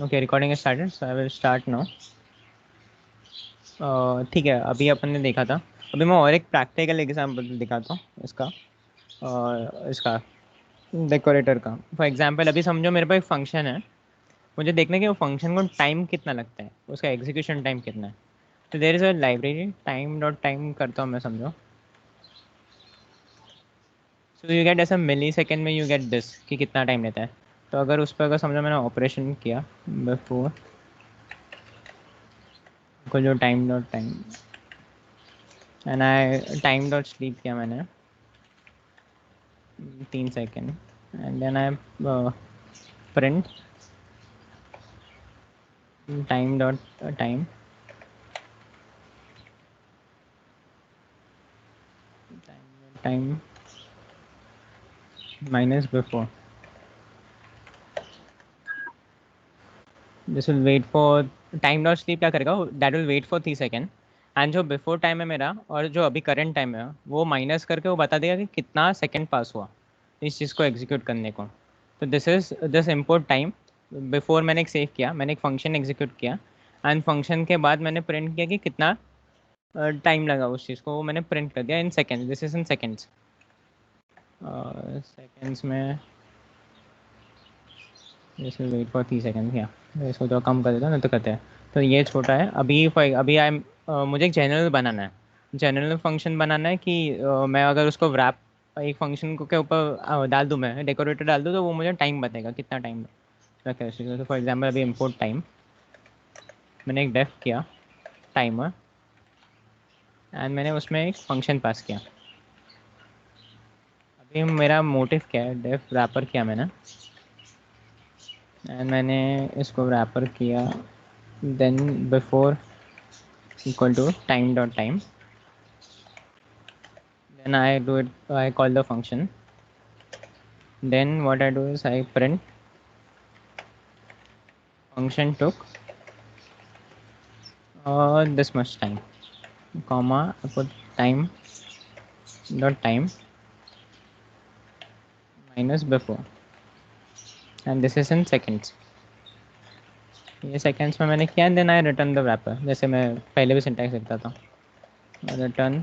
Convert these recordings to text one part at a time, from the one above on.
Okay, recording started, so I will start now. ठीक है, अभी अपन ने देखा था, अभी मैं और एक प्रैक्टिकल एग्जांपल दिखाता हूँ इसका डेकोरेटर का। फॉर एग्जांपल अभी समझो मेरे पास एक फंक्शन है, मुझे देखना है कि वो फंक्शन को टाइम कितना लगता है, उसका एग्जीक्यूशन टाइम कितना है। तो there is a library time dot time करता हूँ मैं, समझो। सो यू गेट ऐसा मिली सेकेंड में यू गेट दिस कि कितना टाइम लेता है। तो अगर उस पर अगर समझो मैंने ऑपरेशन किया बिफोर को जो time dot time and I time dot sleep किया मैंने 3 second and then I print time dot time time minus before. This will wait for time dot sleep क्या करेगा, that will wait for 3 second and जो before time है मेरा और जो अभी करंट टाइम है वो माइनस करके वो बता देगा कि कितना सेकेंड पास हुआ इस चीज़ को एग्जीक्यूट करने को। तो दिस इम्पोर्ट टाइम बिफोर मैंने एक सेव किया, मैंने एक फंक्शन एग्जीक्यूट किया एंड फंक्शन के बाद मैंने प्रिंट किया कि कितना टाइम लगा उस चीज़ को, वो मैंने प्रिंट कर दिया in seconds. This is in seconds. Seconds में this will wait for 3 second या इसको तो कम कर देता ना, तो कहते हैं। तो ये छोटा है अभी अभी आई मुझे एक जनरल बनाना है, जनरल फंक्शन बनाना है कि मैं अगर उसको wrap एक फंक्शन को के ऊपर डाल दूँ, मैं डेकोरेटर डाल दूँ तो वो मुझे टाइम बताएगा कितना टाइम रखा है। तो फॉर एग्जाम्पल अभी इम्पोर्ट टाइम मैंने एक डेफ किया टाइमर एंड मैंने उसमें एक फंक्शन पास किया। अभी मेरा मोटिव क्या है, डेफ रैपर किया मैंने एंड मैंने इसको रैपर किया then before equal to time dot time, then I call the function, then what I do is I print function took this much time, comma, I put time dot time minus before and this is in seconds। ये seconds में मैंने किया and then I return the wrapper, जैसे मैं पहले भी syntax लिखता था, return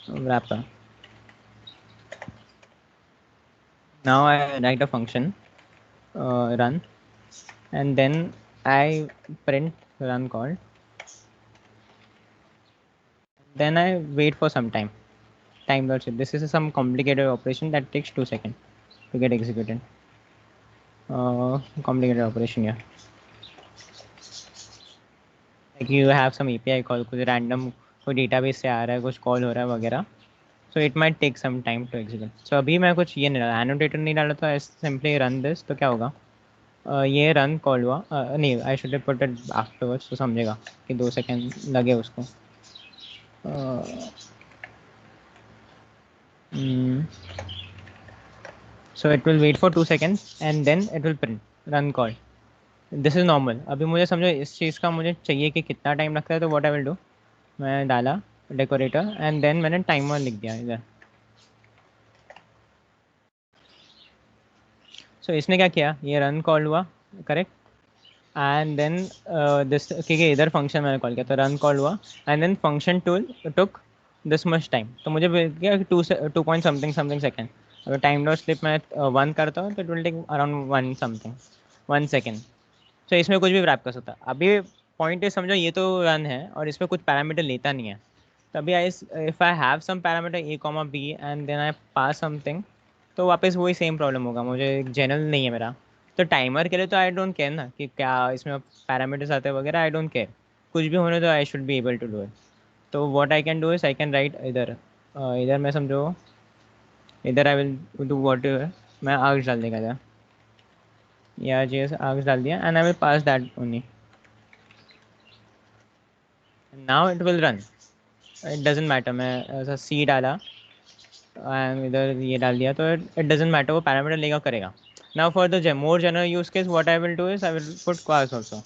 wrapper. Now I write a function run and then I print run call, then I wait for some time dot shift. This is some complicated operation that takes 2 seconds to get executed. Complicated operation here, like you have some API call, कुछ random कोई database से आ रहा है, कुछ call हो रहा है वगैरह, so it might take some time to execute। so अभी मैं कुछ ये नहीं डाला, annotator नहीं डाला, तो I simply run this। तो क्या होगा, ये run call हुआ, नहीं I should have put it afterwards, तो समझेगा कि 2 सेकेंड लगे उसको। So it will wait for 2 seconds and then it will print run call। This is normal. अभी मुझे समझो इस चीज़ का मुझे चाहिए कि कितना टाइम लगता है, तो व्हाट आई विल डू, मैं डाला डेकोरेटर एंड देन मैंने टाइमर लिख दिया इधर। सो इसने क्या किया, ये रन कॉल हुआ, करेक्ट, एंड देन दिस, क्योंकि इधर फंक्शन मैंने कॉल किया तो रन कॉल हुआ and then function tool took this much time. तो मुझे क्या 2 पॉइंट समथिंग समथिंग सेकेंड। अगर टाइम डॉट स्लिप मैं 1 करता हूँ तो it will take around 1 something 1 second. तो इसमें कुछ भी रैप कर सकता। अभी पॉइंट है, समझो ये तो रन है और इसमें कुछ पैरामीटर लेता नहीं है। तो अभी if I have some parameter A comma B and then I pass something, तो वापस वही सेम प्रॉब्लम होगा, मुझे जनरल नहीं है मेरा। तो टाइमर के लिए तो आई डोंट केयर ना कि क्या इसमें पैरामीटर्स आते हैं वगैरह, आई डोंट केयर, कुछ भी होने तो I should be able to do it. तो what I can do is I can write इधर, इधर मैं समझो इधर आई विल डू व्हाट, मैं आर्ग्स डाल देगा इधर, या जी आर्ग्स डाल दिया and I will pass that only. Now it will run, it doesn't matter, मैं ऐसा सी डाला एंड इधर ये डाल दिया, तो इट डजेंट मैटर, वो पैरामीटर लेगा करेगा। Now for the more general use case what I will do is I will put class also,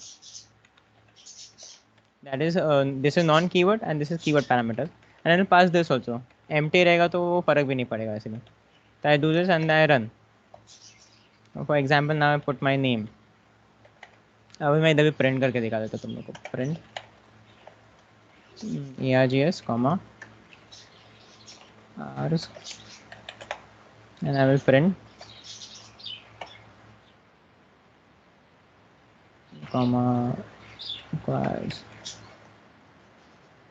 that is this is non keyword and this is keyword parameter and I will pass this also. Empty रहेगा तो वो फर्क भी नहीं पड़ेगा इसलिए। तो I do this and I run, for example now I put my name अभी मैं इधर भी प्रिंट करके दिखा देता तुम लोग को। Print args comma r and I will print comma requires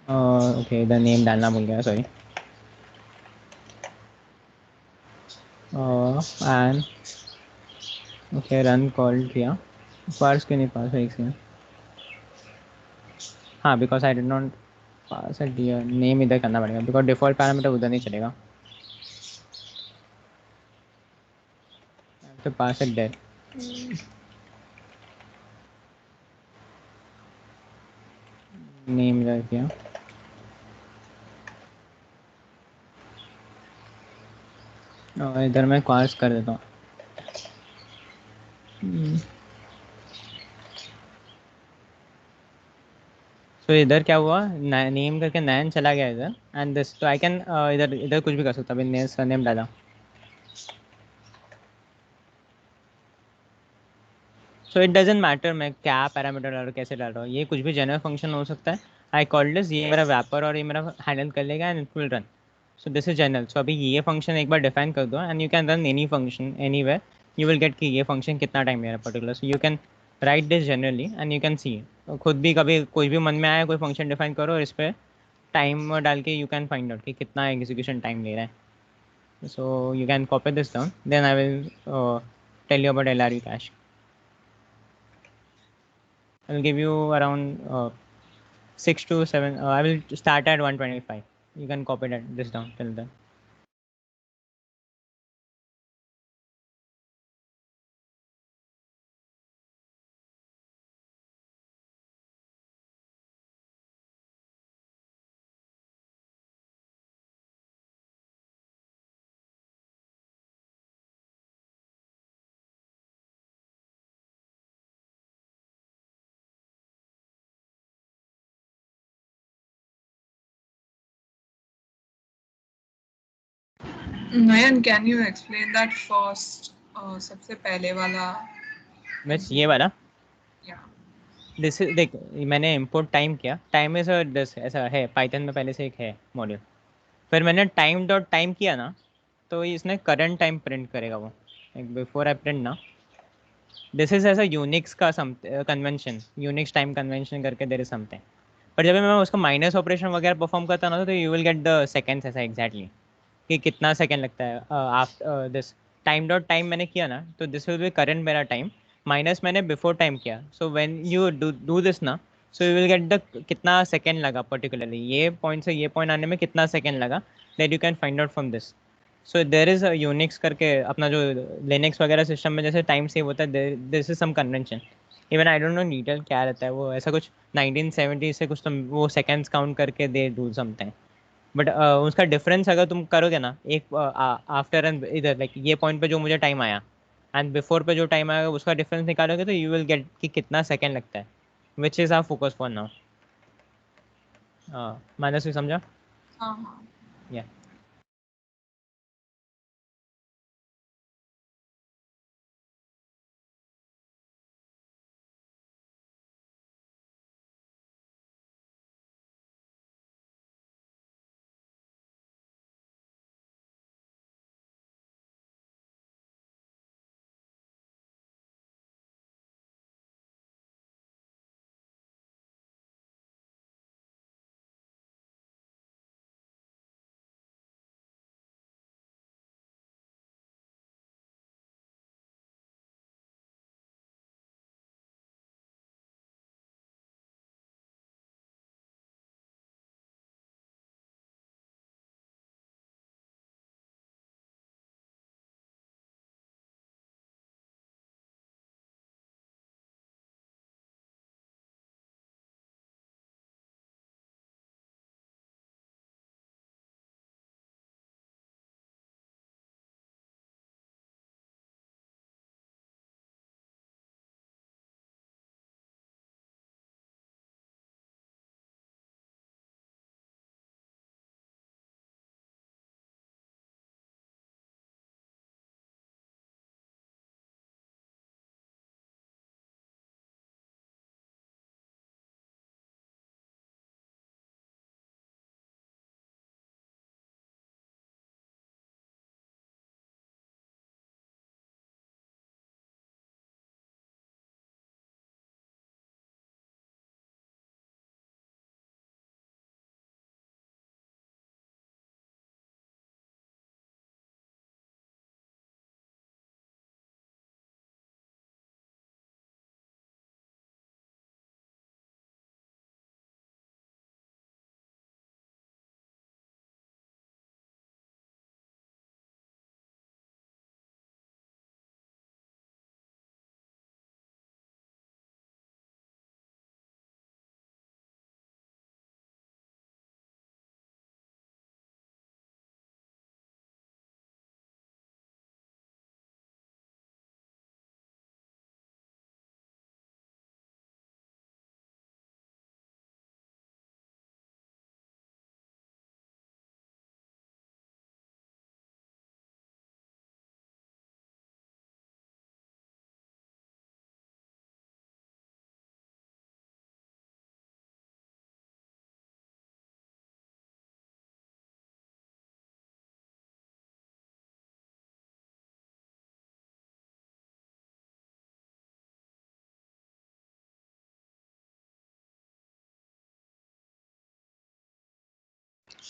okay the name डालना भूल गया sorry and okay run call किया पार्स के नहीं पास है एक सेकंड हाँ because I did not pass at dear name इधर करना पड़ेगा बिकॉज डिफॉल्ट पैरामीटर उधर नहीं चलेगा तो पास एट डेर नेम इधर किया और इधर मैं पास कर देता हूँ तो इधर क्या हुआ नेम करके नैन चला गया इधर एंड दिस तो आई कैन इधर इधर कुछ भी कर सकता अभी ने सरनेम डाला सो इट डजेंट मैटर मैं क्या पैरामीटर डाल रहा हूँ कैसे डाल रहा हूँ ये कुछ भी जनरल फंक्शन हो सकता है आई कॉल दिस ये मेरा वैपर और ये मेरा हैंडल कर लेगा and it will run so this is general so अभी ये फंक्शन एक बार डिफाइन कर दो and you can run any function anywhere you will get कि ये फंक्शन कितना टाइम ले रहा है particular so you can write this generally and you can see खुद भी कभी कोई भी मन में आया कोई फंक्शन डिफाइन करो और इस पर टाइम डाल के यू कैन फाइंड आउट कि कितना एग्जीक्यूशन टाइम ले रहा है so you can copy this down then I will tell you about LRU cache. I'll give you around 6 to 7. I will start at 125. You can copy that this down till then. Nayan, can you explain that first? सबसे पहले वाला. बस ये वाला Yeah. This देख मैंने import time किया time is this ऐसा है पाइथन में पहले से एक है मॉड्यूल फिर मैंने टाइम डॉट टाइम किया ना तो इसने करंट टाइम प्रिंट करेगा वो एक बिफोर आई प्रिंट ना दिस इज ऐसा यूनिक्स का सम कन्वेंशन यूनिक्स टाइम कन्वेंशन करके देर इज समथिंग पर जब मैं उसका माइनस ऑपरेशन वगैरह परफॉर्म करता ना तो you will get the seconds ऐसा एग्जैक्टली कि कितना सेकंड लगता है after this time dot time मैंने किया ना तो दिस विल बी करंट मेरा टाइम माइनस मैंने बिफोर टाइम किया so when you do this ना so you will get the कितना सेकंड लगा पर्टिकुलरली ये पॉइंट से ये पॉइंट आने में कितना सेकंड लगा that you can find out from this so there is Unix करके अपना जो लिनक्स वगैरह सिस्टम में जैसे टाइम सेव होता है this is some convention even I don't know detail क्या रहता है वो ऐसा कुछ 1970 से कुछ तो वो सेकंड्स काउंट करके दे डू समथिंग बट उसका डिफरेंस अगर तुम करोगे ना एक आफ्टर एंड इधर लाइक ये पॉइंट पे जो मुझे टाइम आया एंड बिफोर पे जो टाइम आएगा उसका डिफरेंस निकालोगे तो यू विल गेट कि कितना सेकंड लगता है which is our focus for now minus भी समझा हाँ हाँ. या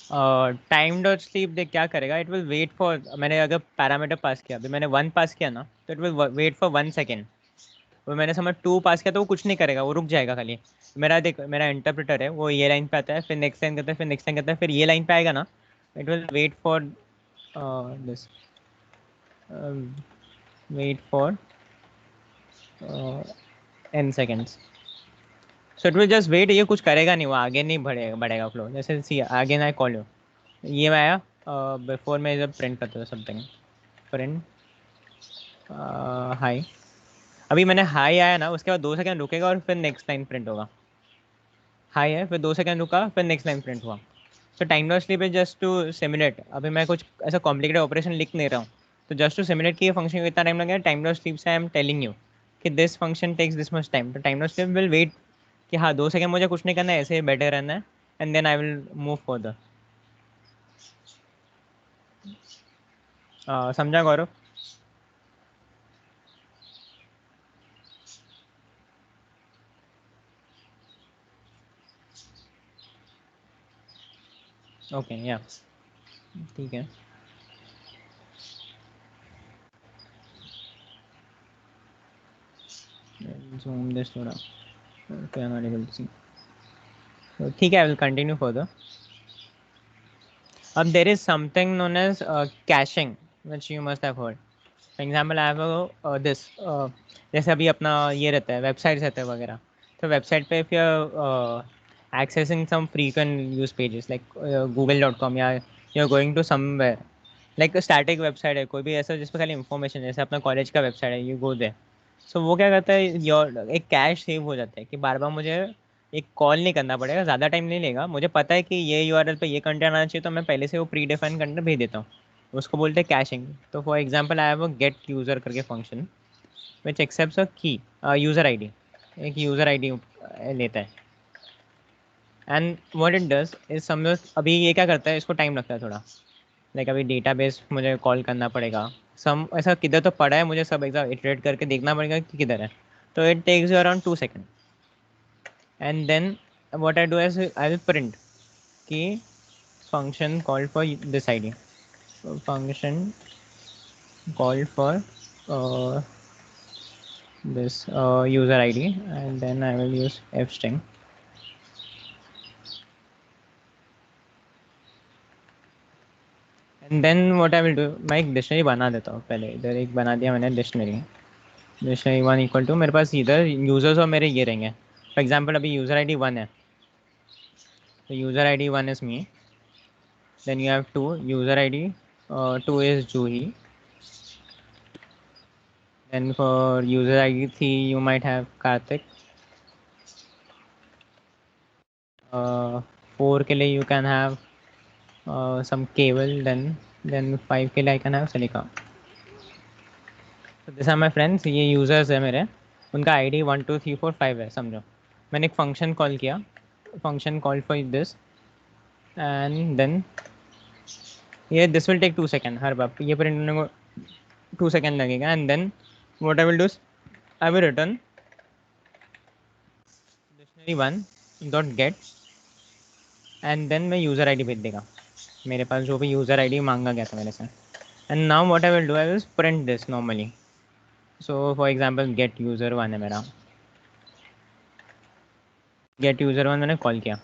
टाइम डॉट स्लीप देख क्या करेगा, इट विल वेट फॉर, मैंने अगर पैरामीटर पास किया, अभी मैंने 1 पास किया ना, तो it will wait for 1 second. वो मैंने समझ 2 पास किया तो वो कुछ नहीं करेगा, वो रुक जाएगा खाली। मेरा देख, मेरा इंटरप्रेटर है, वो ये लाइन पे आता है, फिर नेक्स्ट लाइन करता है, फिर नेक्स्ट लाइन करता है, फिर ये लाइन पे आएगा ना, it will wait for this, wait for n seconds. So it will just wait, ये कुछ करेगा नहीं, वो आगे नहीं बढ़ेगा बढ़ेगा फ्लो। जैसे सी आगे ना कॉल यू, ये मैं आया बिफोर मैं जब प्रिंट करता था समथिंग, प्रिंट हाई, अभी मैंने हाई आया ना, उसके बाद 2 सेकंड रुकेगा और फिर नेक्स्ट लाइन प्रिंट होगा। हाई है, फिर 2 सेकंड रुका, फिर नेक्स्ट लाइन प्रिंट हुआ। So time loss sleep is just to simulate, अभी मैं कुछ ऐसा कॉम्प्लिकेटेड ऑपरेशन लिख नहीं रहा हूँ, तो जस्ट टू सिमुलेट कि ये फंक्शन को इतना टाइम लगेगा। टाइम लॉस स्लीप से आई एम टेलिंग यू कि this function takes this much time, तो time loss sleep will wait कि हाँ 2 सेकंड मुझे कुछ नहीं करना है, ऐसे ही बैठे रहना है, and then I will move further. समझा गौरव? ओके या ठीक है। जूम दिस थोड़ा, okay I am not able to see, ठीक है, I will continue further. There is something known as caching, which you must have heard. For example, I have this, जैसे अभी अपना ये रहता है, वेबसाइट रहता है वगैरह, तो वेबसाइट पे if you are accessing some frequent use pages like google.com, या you're going to somewhere like a static website है कोई भी ऐसा जिस पे खाली information, जैसे अपना कॉलेज का वेबसाइट है, you go there, सो वो क्या करता है, योर एक कैश सेव हो जाता है कि बार बार मुझे एक कॉल नहीं करना पड़ेगा, ज़्यादा टाइम नहीं लेगा, मुझे पता है कि ये यूआरएल पे ये कंटेंट आना चाहिए, तो मैं पहले से वो प्री डिफाइन कंटेंट भेज देता हूँ। उसको बोलते हैं कैशिंग। तो for example I have a gate user करके फंक्शन विच एक्सेप्ट्स अ की यूज़र आईडी, एक यूज़र आईडी लेता है, and what it does is समझो अभी ये क्या करता है, इसको टाइम लगता है थोड़ा, लाइक अभी डेटाबेस मुझे कॉल करना पड़ेगा, सम ऐसा किधर तो पड़ा है, मुझे सब एकदम इटरेट करके देखना पड़ेगा कि किधर है, तो it takes you around 2 second, and then what I do is I will print key function called for this ID, function called for uh, this user ID, and then I will use f string, and then what I will do, मैं एक dictionary बना देता हूँ पहले, इधर एक बना दिया मैंने डिक्शनरी, डिक्शनरी 1 इक्वल टू, मेरे पास इधर यूजर्स और मेरे ये रहेंगे। फॉर एग्जाम्पल अभी यूज़र आई डी 1 है, तो user I D 1 is me, then you have 2 user ID 2 is Juhi, then for user ID 3 you might have Karthik, 4 के लिए you can have some cable, then 5 के लिए I can have Salika. So these are my friends, ये users है मेरे, उनका ID 1 2 3 4 5 है, समझो। मैंने एक फंक्शन कॉल किया, function call for this, and then ये दिस विल टेक 2 सेकेंड, हर बार ये प्रिंट होने को 2 सेकेंड लगेगा, and then what I will do, I will return dictionary 1 dot get, and then मैं यूज़र आईडी भेज देगा, मेरे पास जो भी यूज़र आईडी मांगा गया था मेरे से, and now what I will do, I will print this normally. So for example get user 1 है मेरा, गेट यूज़र 1 मैंने कॉल किया,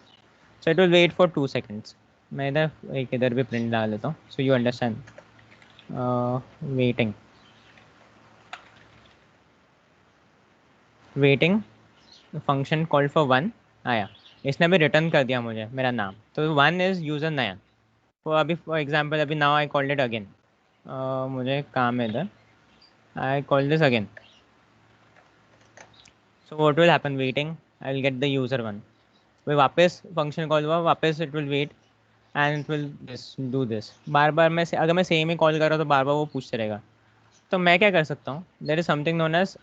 so it will wait for 2 seconds. मैं इधर एक इधर भी प्रिंट डाल देता हूँ, so you understand, waiting, waiting function call for 1 आया, इसने भी रिटर्न कर दिया मुझे मेरा नाम, तो 1 इज़ यूज़र नया। तो अभी फॉर एग्जांपल अभी now I called it again, मुझे काम है इधर, I call this again, so what will happen, waiting, I will get the user 1, वही वापस फंक्शन कॉल हुआ, वापस it will wait and it will do this, बार बार मैं अगर मैं सेम ही कॉल कर रहा हूँ तो बार बार वो पूछते रहेगा। तो मैं क्या कर सकता हूँ, there is something known as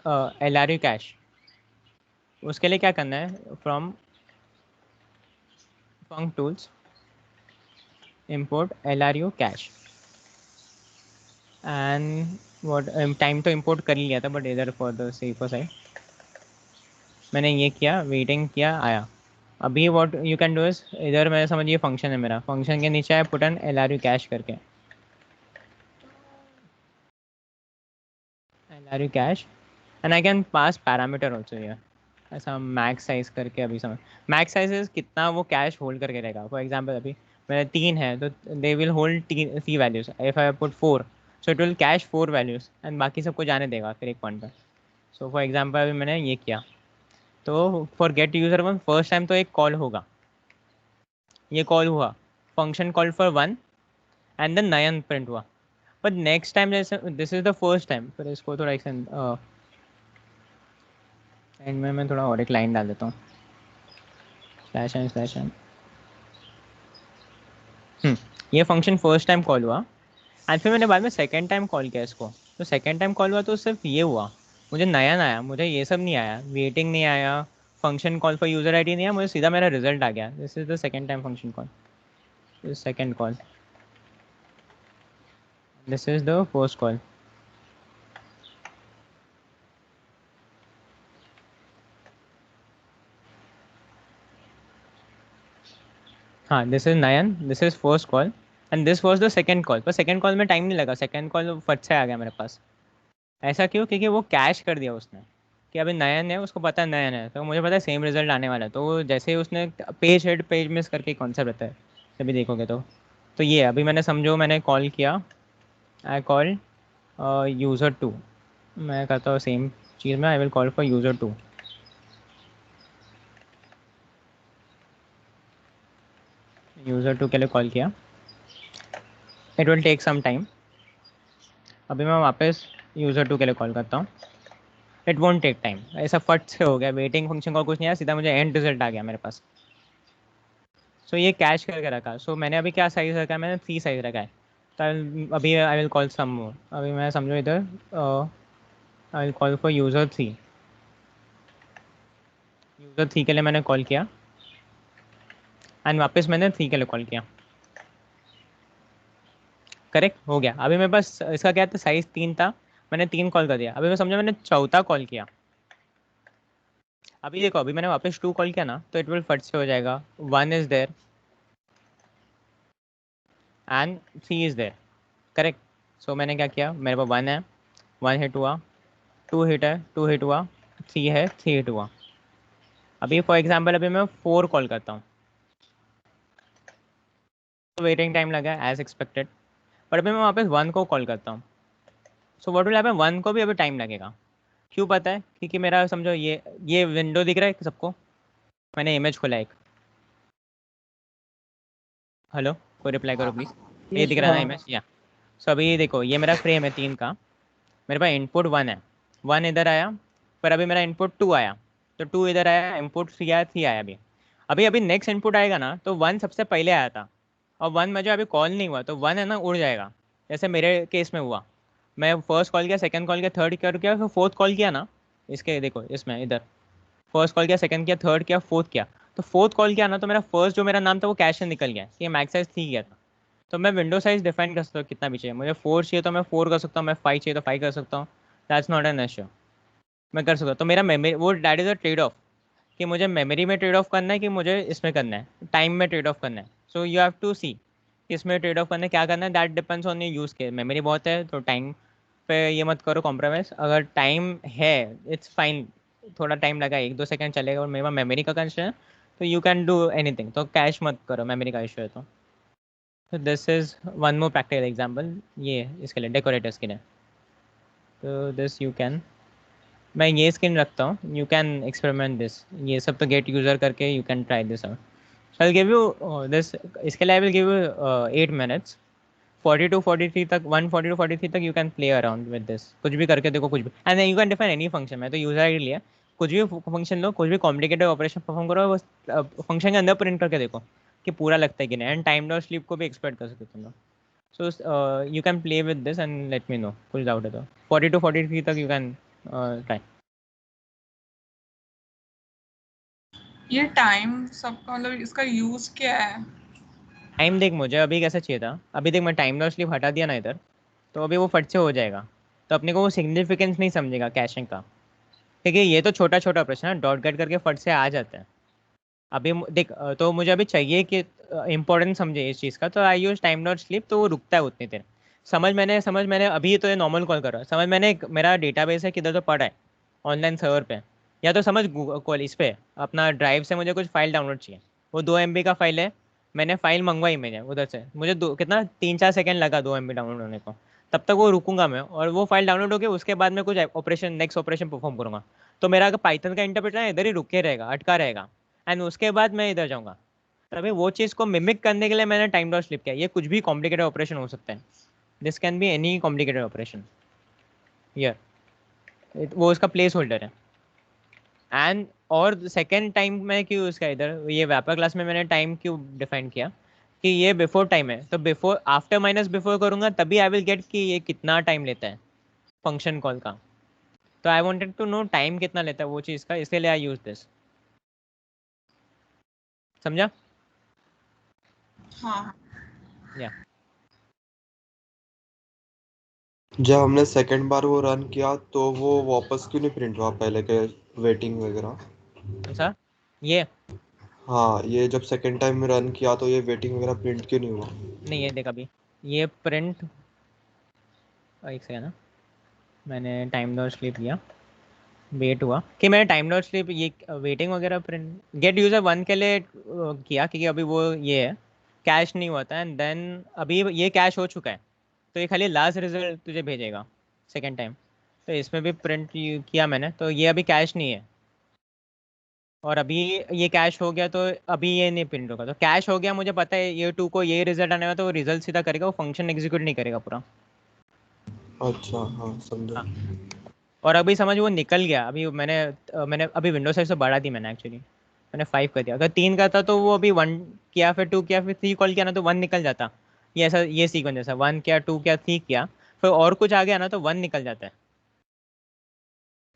LRU cache, उसके लिए क्या करना है, from functools import LRU cache, and what time तो इंपोर्ट कर ही लिया था, बट इधर फॉर द सेफर साइड मैंने ये किया, वेटिंग किया, आया, अभी what you can do is, इधर मैं समझिए फंक्शन है मेरा, फंक्शन के नीचे है पुट एन LRU कैश करके, LRU cache, and I can pass parameter also here, ऐसा मैक्स साइज करके। अभी समझ, मैक्स साइज इज कितना वो कैश होल्ड करके रहेगा। फॉर एग्जांपल अभी मेरे 3 है तो they will hold 3 values, if I put 4 so it will cash 4 values and बाकी सबको जाने देगा फिर एक पॉइंट पर। सो फॉर एग्जांपल अभी मैंने ये किया, तो for get user one first time तो एक कॉल होगा, ये कॉल हुआ, function call for 1 and then नयन प्रिंट हुआ। बट नेक्स्ट टाइम जैसे this is the first time, फिर इसको थोड़ा एंड में मैं थोड़ा और एक लाइन डाल देता हूँ, स्लैश एन। ये फंक्शन फर्स्ट टाइम कॉल हुआ एंड फिर मैंने बाद में सेकेंड टाइम कॉल किया इसको, तो सेकेंड टाइम कॉल हुआ तो सिर्फ ये हुआ, मुझे नया आया, मुझे ये सब नहीं आया, वेटिंग नहीं आया, function call for user ID नहीं आया, मुझे सीधा मेरा रिजल्ट आ गया। This is the second time function call, second call, this is the first call. हाँ this is Nayan, this is first call and this was the second call, पर second call में टाइम नहीं लगा, सेकंड कॉल फट से आ गया मेरे पास। ऐसा क्यों? क्योंकि वो कैश कर दिया उसने कि अभी नयन है, उसको पता है नयन है, तो मुझे पता है सेम रिजल्ट आने वाला है, तो वो जैसे ही उसने पेज हेड पेज मिस करके कॉन्सेप्ट रहता है, अभी देखोगे तो ये अभी मैंने समझो मैंने कॉल किया, आई कॉल यूज़र टू, मैं करता हूँ सेम चीज़ में, I will call for user two, user two के लिए कॉल किया, it will take some time. अभी मैं वापस यूज़र टू के लिए कॉल करता हूँ, इट वोंट टेक टाइम, ऐसा फट से हो गया, वेटिंग फंक्शन का कुछ नहीं आया, सीधा मुझे एंड रिजल्ट आ गया मेरे पास। सो ये कैश करके रखा, सो मैंने अभी क्या साइज रखा है, मैंने 3 साइज रखा है, तो अभी आई विल कॉल सम मोर, अभी मैं समझो इधर I will call for user 3, user 3 के लिए मैंने कॉल किया एंड वापस मैंने 3 के लिए कॉल किया, करेक्ट हो गया। अभी मेरे पास इसका क्या था, साइज 3 था, मैंने 3 कॉल कर दिया, अभी मैं समझो मैंने चौथा कॉल किया, अभी देखो अभी मैंने वापस 2 कॉल किया ना, तो इट विल फट से हो जाएगा, 1 is there and 3 is there, correct. So मैंने क्या किया, मेरे पास 1 है, 1 हिट हुआ, 2 हिट है, 2 हिट हुआ, 3 है, 3 हिट हुआ। अभी फॉर एग्जाम्पल अभी मैं 4 कॉल करता हूँ, तो वेटिंग टाइम लगा एज एक्सपेक्टेड, पर अभी मैं वापस 1 को कॉल करता हूँ, सो व्हाट विल हैपन, 1 को भी अभी टाइम लगेगा। क्यों पता है? क्योंकि मेरा समझो ये विंडो दिख रहा है सबको, मैंने इमेज खोला एक, हेलो कोई रिप्लाई करो प्लीज, ये यस दिख रहा है ना इमेज या? सो अभी देखो ये मेरा फ्रेम है 3 का, मेरे पास इनपुट 1 है, 1 इधर आया, पर अभी मेरा इनपुट 2 आया, तो 2 इधर आया, इनपुट 3 आया, 3 आया। अभी अभी अभी नेक्स्ट इनपुट आएगा ना, तो 1 सबसे पहले आया था, और 1 मुझे अभी कॉल नहीं हुआ, तो 1 है ना उड़ जाएगा, जैसे मेरे केस में हुआ, मैं फर्स्ट कॉल किया, सेकंड कॉल किया, थर्ड किया, फिर फोर्थ कॉल किया ना, इसके देखो इसमें इधर फर्स्ट कॉल किया, सेकंड किया, थर्ड किया, फोर्थ किया, तो फोर्थ कॉल किया ना, तो मेरा फर्स्ट जो मेरा नाम था वो कैश से निकल गया, ये मैक्स साइज 3 गया था। तो मैं विंडो साइज डिफाइन कर सकता हूँ कितना भी चाहिए, मुझे 4 चाहिए तो मैं 4 कर सकता हूँ, मैं 5 चाहिए तो 5 कर सकता हूँ, दैट्स नॉट एन इश्यू, मैं कर सकता हूँ। तो मेरा मेमोरी वो that is a trade off, कि मुझे मेमोरी में ट्रेड ऑफ करना है कि मुझे इसमें करना है, टाइम में ट्रेड ऑफ करना है। सो यू हैव टू सी इसमें ट्रेड ऑफ करना है, क्या करना है, that depends on your use के, मेमोरी बहुत है तो टाइम पे ये मत करो कॉम्प्रोमाइज़, अगर टाइम है इट्स फाइन, थोड़ा टाइम लगा 1-2 सेकंड चलेगा, और मेरा मेमोरी का कंसर्न है तो यू कैन डू एनीथिंग, तो कैश मत करो, मेमोरी का इशू है तो this is one more practical example, ये इसके लिए डेकोरेटर्स के लिए, तो दिस यू कैन, मैं ये स्किन रखता हूँ, यू कैन एक्सपेरिमेंट दिस, ये सब तो गेट यूज़र करके you can try this out. So I give you this, इसके लिए I will give you 8 minutes, 40 to 43 तक, 140 to 43 तक you can play around with this, कुछ भी करके देखो, कुछ भी, and you can define any function, मैं तो यूजर आई डी लिया, कुछ भी फंक्शन लो, कुछ भी कॉम्प्लिकेटेड ऑपरेशन परफॉर्म करो, बस फंक्शन के अंदर प्रिंट करके देखो कि पूरा लगता है कि नहीं, एंड टाइम डॉट स्लीप को भी एक्सपेक्ट कर सकते हो तुम लोग। सो you can play with this and let me know, कुछ डाउट है तो 40 to 43 तक यू कैन ट्राई। ये टाइम सबका मतलब इसका यूज क्या है? टाइम देख, मुझे अभी कैसा चाहिए था, अभी देख मैं टाइम लॉस स्लीप हटा दिया ना इधर, तो अभी वो फट से हो जाएगा, तो अपने को वो सिग्निफिकेंस नहीं समझेगा कैशिंग का, ठीक है, ये तो छोटा छोटा ऑपरेशन है, डॉट गेट करके फट से आ जाता है, अभी देख तो मुझे अभी चाहिए कि इम्पोर्टेंट समझे इस चीज़ का, तो आई यूज टाइम डॉट स्लीप, तो वो रुकता है उतनी देर। समझ मैंने अभी तो ये नॉर्मल कॉल कर रहा हूँ, समझ मैंने मेरा डेटाबेस है किधर तो पड़ा है ऑनलाइन सर्वर पे, या तो समझ गूगल कॉल इस पे अपना ड्राइव से मुझे कुछ फाइल डाउनलोड चाहिए, वो 2 MB का फाइल है, मैंने फाइल मंगवाई मैंने उधर से, मुझे कितना 3-4 सेकेंड लगा 2 MB डाउनलोड होने को, तब तक वो रुकूंगा मैं, और वो फाइल डाउनलोड होके उसके बाद मैं कुछ ऑपरेशन नेक्स्ट ऑपरेशन परफॉर्म करूंगा। तो मेरा अगर पाइथन का इंटरप्रेटर है इधर ही रुके रहेगा, अटका रहेगा, एंड उसके बाद मैं इधर जाऊंगा। तो अभी वो चीज़ को मिमिक करने के लिए मैंने टाइम डॉट स्लिप किया, ये कुछ भी कॉम्प्लिकेटेड ऑपरेशन हो सकता है, this can be any complicated operation here, वो उसका प्लेस होल्डर है। एंड और सेकेंड टाइम मैं क्यों यूज़ किया इधर, ये व्यापक क्लास में मैंने टाइम क्यों डिफाइन किया कि ये बिफोर टाइम है, तो बिफोर आफ्टर माइनस बिफोर करूंगा तभी आई विल गेट कि ये कितना टाइम लेता है फंक्शन कॉल का। तो I wanted to know time कितना लेता है वो चीज़ का, इसलिए आई यूज दिस। समझा? हाँ। या जब हमने सेकंड बार वो रन किया तो वो वापस क्यों नहीं प्रिंट हुआ पहले के वेटिंग वगैरह? ऐसा ये हाँ, ये जब सेकंड टाइम रन किया तो ये वेटिंग वगैरह प्रिंट क्यों नहीं हुआ? नहीं, ये देख अभी ये प्रिंट, एक सेकेंड ना, मैंने टाइम डॉट स्लीप लिया, वेट हुआ कि मैंने टाइम डॉट स्लीप ये वेटिंग वगैरह प्रिंट गेट यूजर 1 के लिए किया, क्योंकि अभी वो ये है कैश नहीं हुआ था, एंड देन अभी ये कैश हो चुका है, तो ये खाली लास्ट रिजल्ट तुझे भेजेगा सेकेंड टाइम। तो इसमें भी प्रिंट किया मैंने, तो ये अभी कैश नहीं है, और अभी ये कैश हो गया, तो अभी ये नहीं प्रिंट होगा, तो कैश हो गया मुझे पता है ये 2 को ये रिजल्ट आने वाला, तो वो रिजल्ट सीधा करेगा, वो फंक्शन एग्जीक्यूट नहीं करेगा पूरा। अच्छा, हाँ समझा। हाँ, और अभी समझ वो निकल गया, अभी मैंने अभी विंडो साइज से बढ़ा दी मैंने एक्चुअली, मैंने 5 कर दिया, अगर 3 करता तो वो अभी 1 किया फिर 2 किया फिर 3 कॉल किया ना, तो 1 निकल जाता। ये ऐसा ये सीक्वेंस जैसा 1 किया 2 किया 3 किया, फिर और कुछ आ गया ना तो 1 निकल जाता है।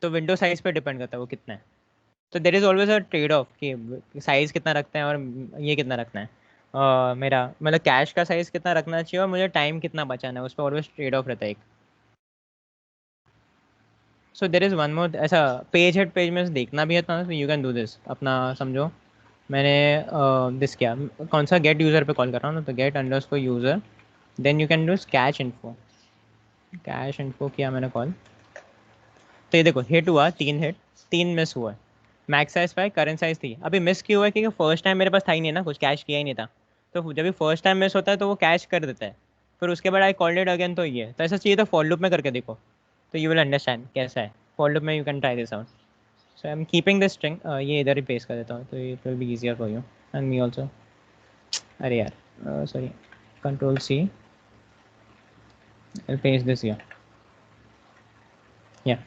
तो विंडो साइज पे डिपेंड करता है वो कितना है। तो there is always a trade off कि साइज कितना रखते हैं और ये कितना रखना है, मेरा मतलब कैश का साइज कितना रखना चाहिए और मुझे टाइम कितना बचाना है, उस पर ऑलवेज ट्रेड ऑफ रहता है एक। सो देर इज़ वन मोर ऐसा पेज हेड पेज में से देखना भी है तो यू कैन डू दिस अपना, समझो। मैंने दिस किया, कौन सा गेट यूज़र पे कॉल कर रहा हूँ ना, तो get underscore user, then you can do cache info, cache info किया मैंने कॉल, तो ये देखो हिट हुआ 3 हिट, 3 मिस हुआ है, मैक्स साइज 5 करेंट साइज 3, अभी मिस क्यों हुआ है क्योंकि फर्स्ट टाइम मेरे पास था ही नहीं ना, कुछ कैश किया ही नहीं था। तो जब भी फर्स्ट टाइम मिस होता है तो वो कैश कर देता है, फिर उसके बाद आई कॉल्ड इट अगेन, तो ये तो ऐसा चाहिए तो फॉर लूप में करके देखो, तो यू विल अंडरस्टैंड कैसा है फॉर लूप में, you can try this out. So I am keeping this string, ये इधर ही पेस्ट कर देता हूँ तो it will be easier for you and me also. अरे यार sorry, control C, paste this here, या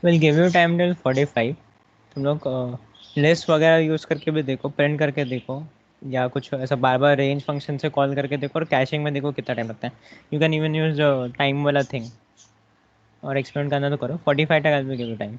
will give you time till 45, तुम लोग लिस्ट वगैरह यूज़ करके भी देखो, प्रिंट करके देखो, या कुछ ऐसा बार बार रेंज फंक्शन से कॉल करके देखो, और कैशिंग में देखो कितना टाइम लगता है। You can even use time वाला थिंग, और एक्सपेरिमेंट करना तो करो। 45 टका भी time.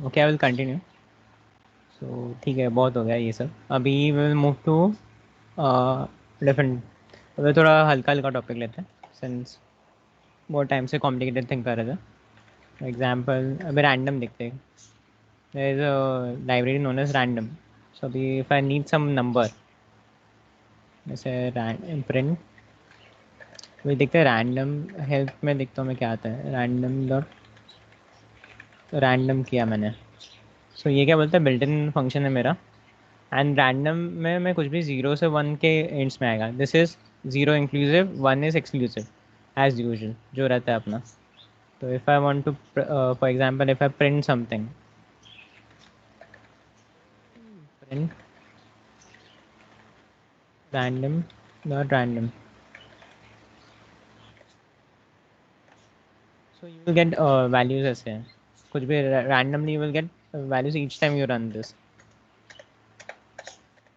Okay, I will continue. So ठीक है, बहुत हो गया ये सब. अभी विल मूव टू डिफरेंट. अभी थोड़ा हल्का हल्का टॉपिक लेते हैं, सिंस बहुत टाइम से कॉम्प्लिकेटेड थिंक कर रहे थे. फॉर एग्जाम्पल अभी रैंडम देखते हैं. There is a library known as random. So अभी if I need some number, जैसे प्रिंट, अभी देखते हैं रैंडम. हेल्प में देखता हूँ मैं क्या आता है. रैंडम डॉट रैंडम किया मैंने. सो ये क्या बोलता है, बिल्ट इन फंक्शन है मेरा. एंड रैंडम में मैं कुछ भी 0 से 1 के एंड्स में आएगा. This is 0 inclusive, 1 is exclusive as usual जो रहता है अपना. तो if I want to, for example if I print something, print random dot random. So you will get values ऐसे हैं. कुछ भी randomly you will get values each time you run this.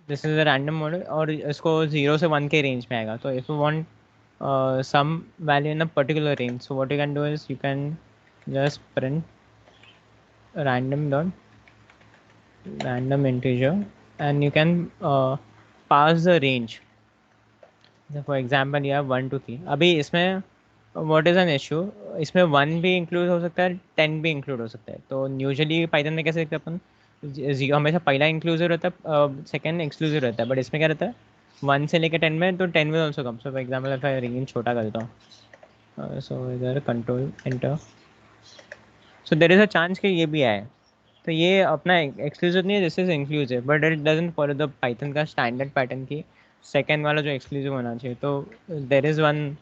This is a random model और इसको 0 से 1 के range में आएगा. तो if you want some value in a particular range, so what you can do is you can just print random dot random integer, and you can pass the range. So for example you have 1 to 3. अभी इसमें what is an issue, इसमें 1 भी include हो सकता है, 10 भी include हो सकता है. तो यूजुअली पाइथन में कैसे देखते हैं अपन, जीरो हमेशा पहला इंक्लूसिव रहता है, सेकंड एक्सक्लूसिव रहता है. बट इसमें क्या रहता है, 1 से लेकर 10 में, तो 10 will also come. So for example if I range छोटा करता हूँ, सो इधर control enter, so there is a chance कि ये भी आए. तो ये अपना एक्सक्लूसिव नहीं है, this is inclusive, but it doesn't follow the Python का स्टैंडर्ड पैटर्न की सेकेंड वाला जो एक्सक्लूसिव होना चाहिए. तो there is one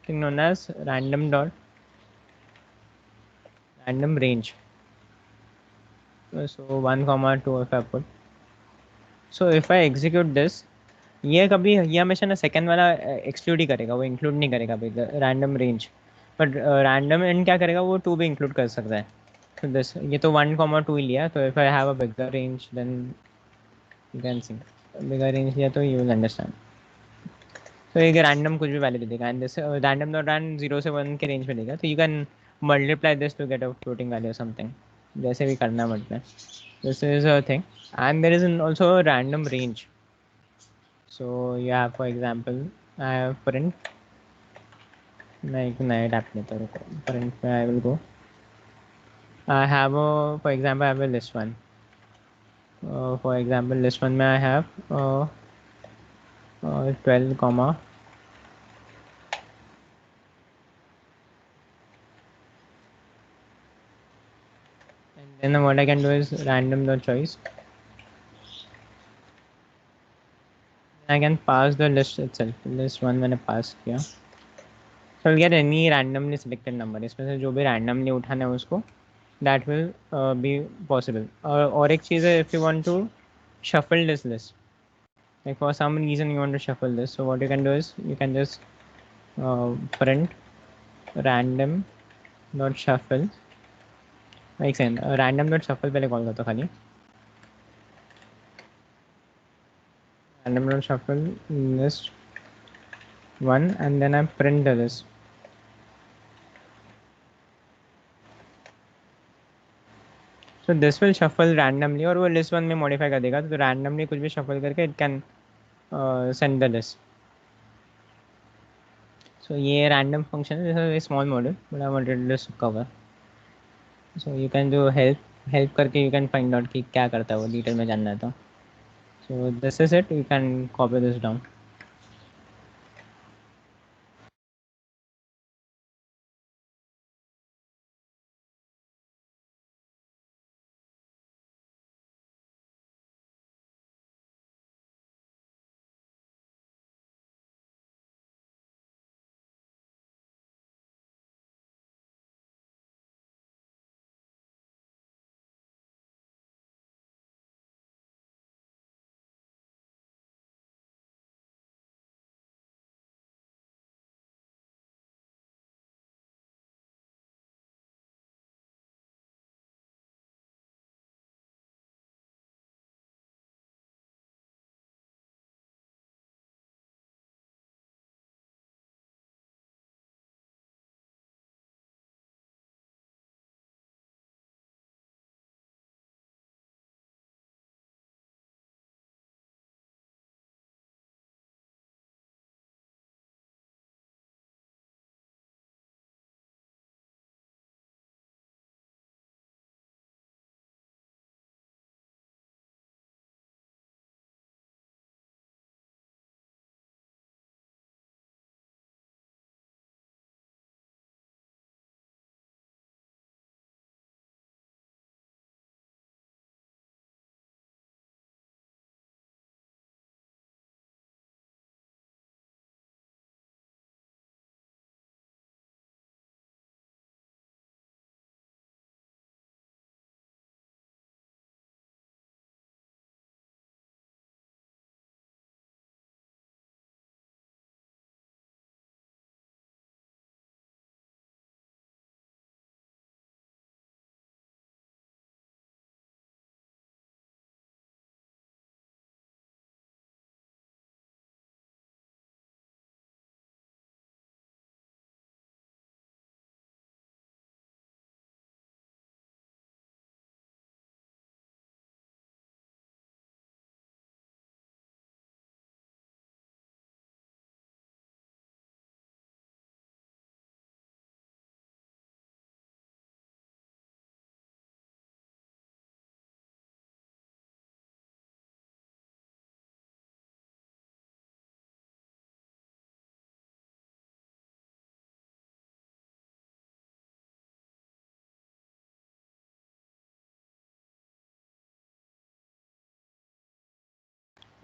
thing known as random dot random range. So 1, 2 if I put, so if I execute this, ये हमेशा ना सेकेंड वाला एक्सक्लूड ही करेगा, वो इंक्लूड नहीं करेगा random range. But random and क्या करेगा, वो 2 भी इंक्लूड कर सकता है. तो दिस, ये तो 1, 2 ही लिया. तो if I have a bigger range then you can see, bigger range लिया तो यू विल अंडरस्टैंड. तो एक रैंडम कुछ भी वैल्यू दे देगा, and this random dot rand 0 से 1 के रेंज में देगा. तो you can multiply this to get a floating value something, जैसे भी करना multiply. This is a thing. And there is also random range. So you have for example I have print, मैं एक नया टैप लेता हूँ. प्रिंट में I will go, I have for example I have list one. For example list one में I have 12 comma, and then what I can do is random dot choice. I can pass the list itself. List one मैंने pass किया. So I'll get any randomly selected number. इसमें से जो भी randomly उठाना है उसको, that will be possible. और एक चीज़ है, if you want to shuffle this list, like for some reason you want to shuffle this, so what you can do is you can just print random dot shuffle. एक second, random dot shuffle पहले call करता खाली. Random dot shuffle list one, and then I print the list. So this will shuffle randomly, और वो list one में modify कर देगा. तो रैंडमली कुछ भी शफल करके it can send the list. So ये रैंडम फंक्शन है, this is small model but I wanted this cover. So you can do help, help करके यू कैन फाइंड आउट कि क्या करता है वो, डिटेल में जानना है तो. So this is it, you can copy this down.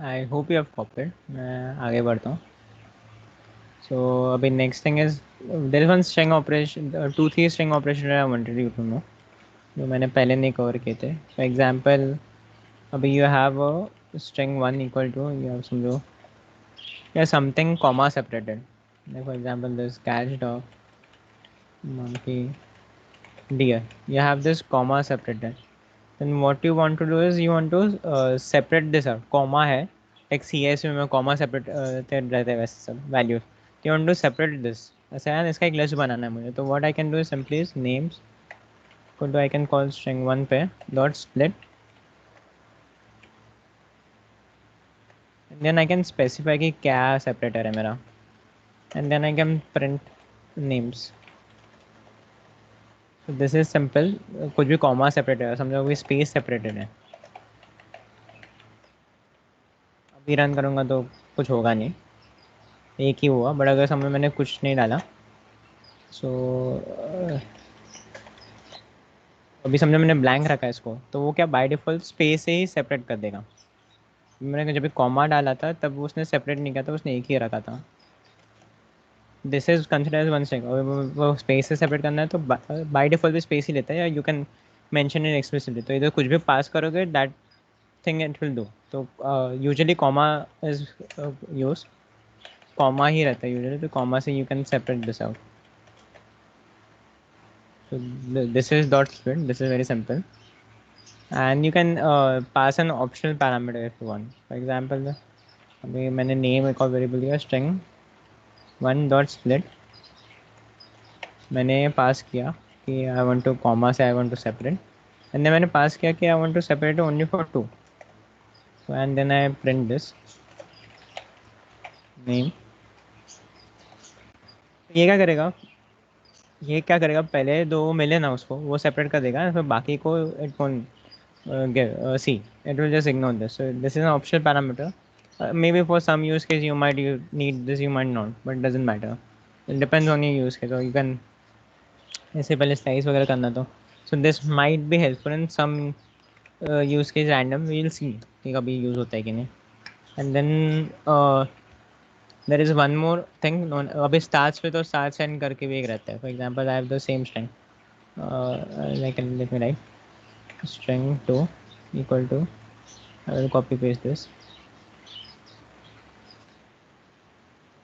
I hope you have copied. मैं आगे बढ़ता हूँ। सो अभी next thing is there is one string operation, 2 3 string operation I wanted you to know, जो मैंने पहले नहीं कवर किए थे। फॉर एग्जांपल अभी you have a string 1 equal to, you have समझो या something comma separated, like for example this catch dog monkey deer, you have this comma separated. Then what you want to do is you want to separate this out, comma है एक cs में comma separate रहते हैं वैसे सब values, तो you want to separate this ऐसा है ना, इसका एक लिस्ट बनाना है मुझे। तो what I can do is simply is names को तो I can call string 1 पे dot split, and then I can specify कि क्या separator है मेरा, and then I can print names. This is simple, कुछ भी कॉमा सेपरेटेड है समझो, कोई स्पेस सेपरेटेड है। अभी रन करूँगा तो कुछ होगा नहीं, एक ही हुआ, बट अगर समझो मैंने कुछ नहीं डाला, सो अभी समझो मैंने ब्लैंक रखा है इसको, तो वो क्या बाय डिफ़ॉल्ट स्पेस से ही सेपरेट कर देगा। मैंने जब भी कॉमा डाला था तब उसने सेपरेट नहीं किया था, उसने एक ही रखा था। This is consider as one string. वो स्पेस से सेपरेट करना है तो बाय डिफ़ॉल्ट भी स्पेस ही लेता है, या you can mention in explicitly, तो इधर कुछ भी पास करोगे that thing it will do. तो usually comma is use, comma ही रहता है यूजुअली, तो कॉमा से you can separate this out. So this is dot split, this is very simple, and you can pass an optional parameter if you want. For example अभी मैंने name एक और variable दिया string 1 dot split, मैंने पास किया कि I want to comma से I want to separate, and then मैंने पास किया कि I want to separate only for 2, so and then I print this name। ये क्या करेगा, ये क्या करेगा, पहले दो मिले ना उसको वो सेपरेट कर देगा, फिर बाकी को it won't see, it will just ignore this. So this is an optional parameter. Maybe for some use case you might need this, you might not, but it doesn't matter. It depends on your use case, or you can ऐसे पहले slice वगैरह करना तो, so this might be helpful in some use case random, we will see कि कभी use होता है कि नहीं। And then there is one more thing, अभी starts पे तो starts end करके भी एक रहता है। For example I have the same string, like let me write string 2 equal to, I will copy paste this,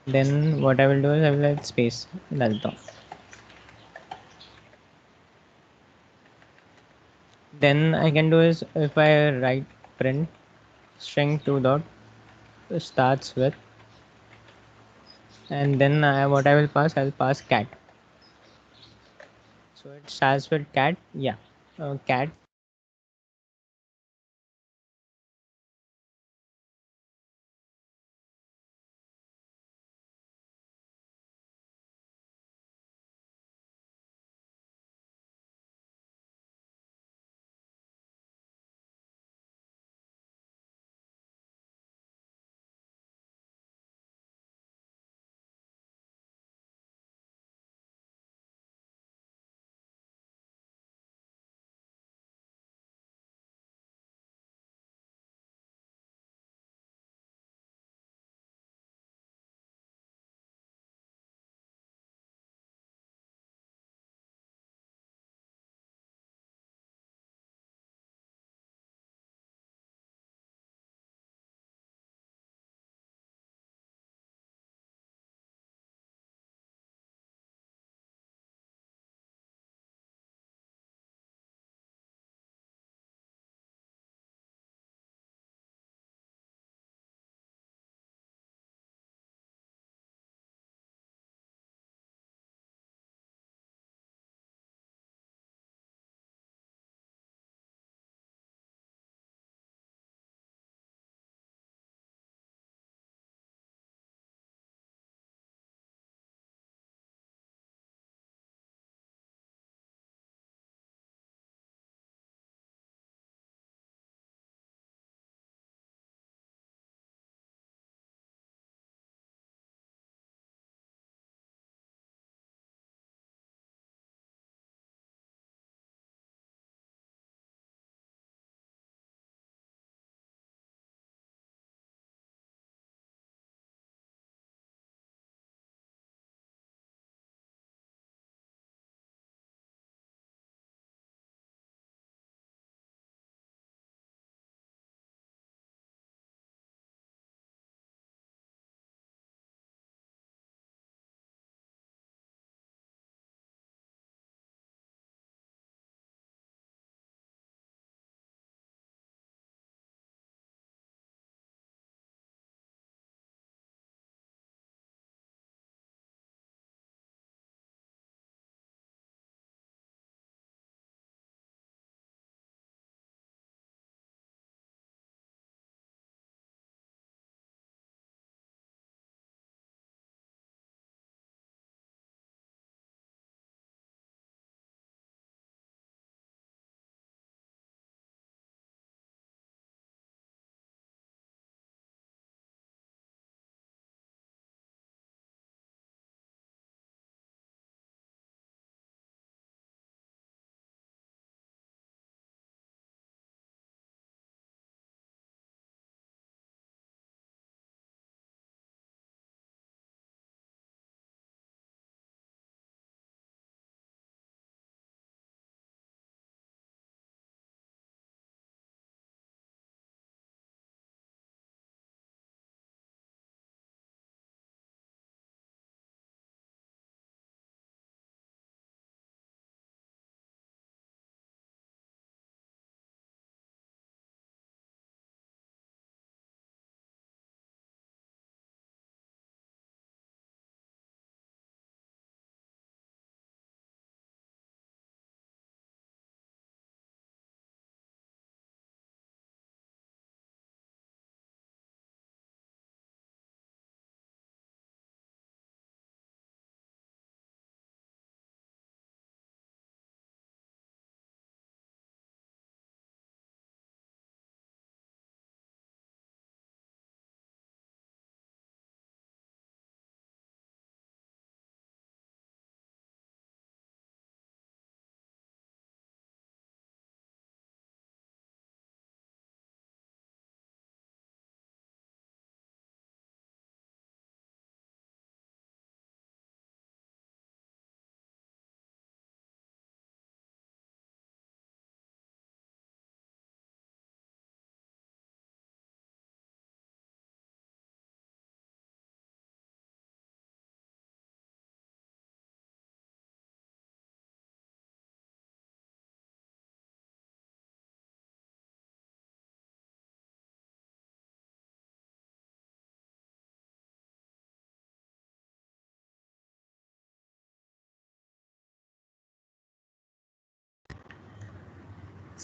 then what I will do is I will add space डालता हूँ, then I can do is if I write print string 2 dot starts with, and then what I will pass, I will pass cat, so it starts with cat, yeah, cat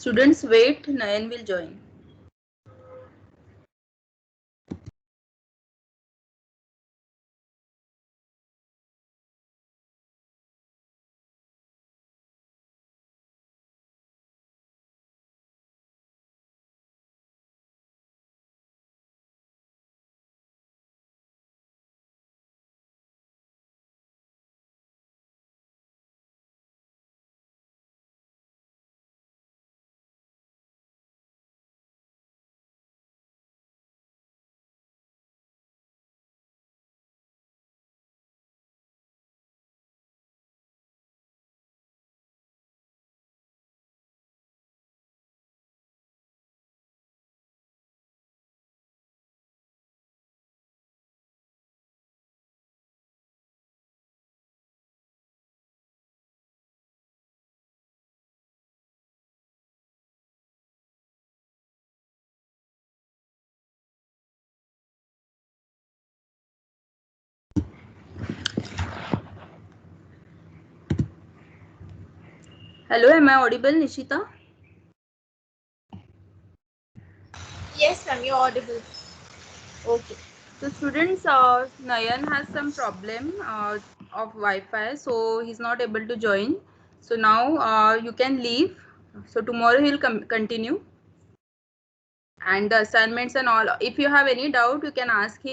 Students wait, Nayan will join. Hello, am I audible, Nishita? Yes, ma'am, you're audible. Okay. So students, Nayan has some problem of Wi-Fi, so he's not able to join. So now you can leave. So tomorrow he'll continue. And the assignments and all. If you have any doubt, you can ask him.